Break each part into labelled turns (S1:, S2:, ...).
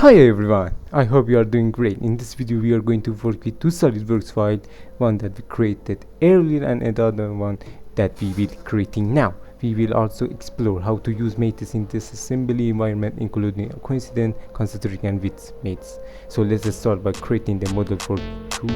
S1: Hi everyone, I hope you are doing great. In this video we are going to work with two SolidWorks files, one that we created earlier and another one that we will be creating now. We will also explore how to use mates in this assembly environment, including coincident, concentric and width mates. So let's start by creating the model for two.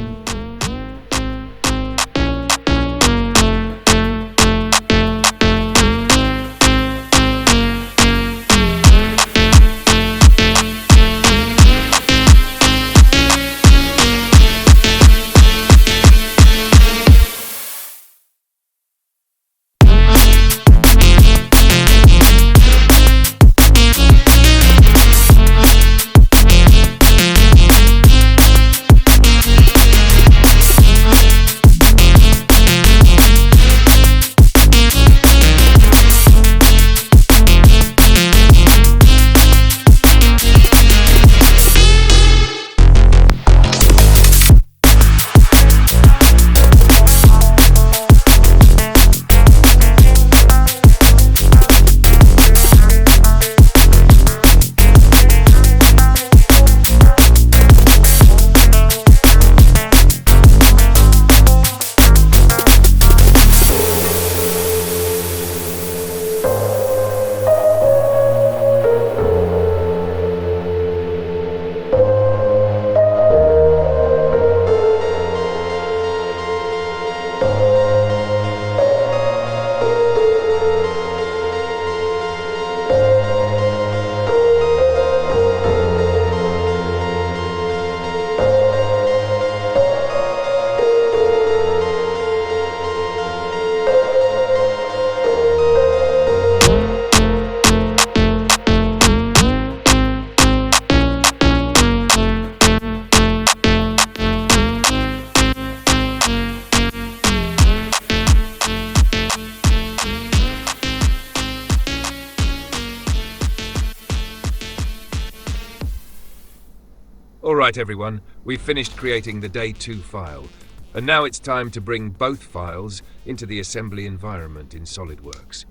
S2: Alright everyone, we've finished creating the Day 2 file, and now it's time to bring both files into the assembly environment in SolidWorks.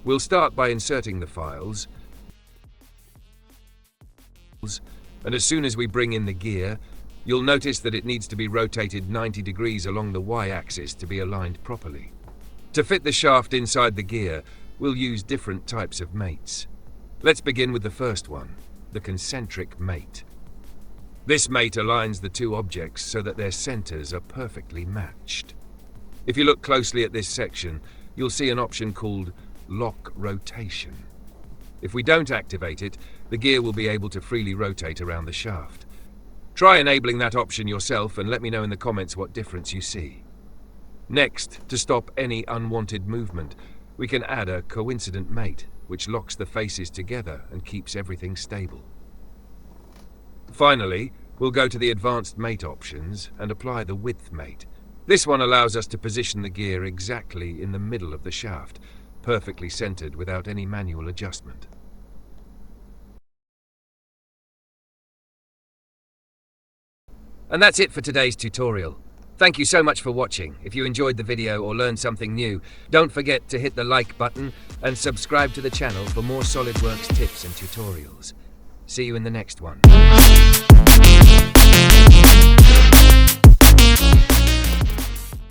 S2: We'll start by inserting the files, and as soon as we bring in the gear, you'll notice that it needs to be rotated 90 degrees along the Y-axis to be aligned properly. To fit the shaft inside the gear, we'll use different types of mates. Let's begin with the first one, the Concentric Mate. This mate aligns the two objects so that their centers are perfectly matched. If you look closely at this section, you'll see an option called Lock Rotation. If we don't activate it, the gear will be able to freely rotate around the shaft. Try enabling that option yourself and let me know in the comments what difference you see. Next, to stop any unwanted movement, we can add a Coincident Mate, which locks the faces together and keeps everything stable. Finally, we'll go to the Advanced Mate options and apply the Width Mate. This one allows us to position the gear exactly in the middle of the shaft, perfectly centered without any manual adjustment.
S3: And that's it for today's tutorial. Thank you so much for watching. If you enjoyed the video or learned something new, don't forget to hit the like button and subscribe to the channel for more SolidWorks tips and tutorials. See you in the next one.